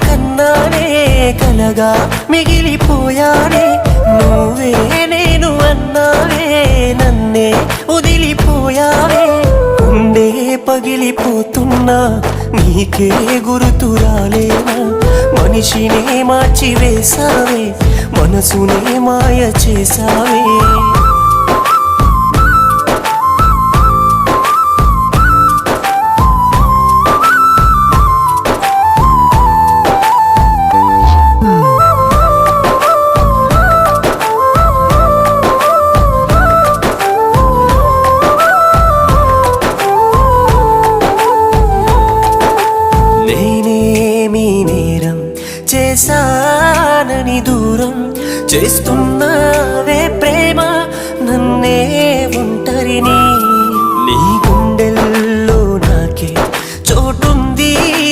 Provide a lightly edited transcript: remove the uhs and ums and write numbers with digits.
కన్నానే కలగా మిగిలిపోయానే నువ్వే నేను అన్నావే నన్నే వదిలిపోయావే గుండె పగిలిపోతున్నా నీకే గుర్తు రాలేనా మనిషినే మార్చివేశావే మనసునే మాయ చేశావే చేశానని దూరం చేస్తున్నావే ప్రేమ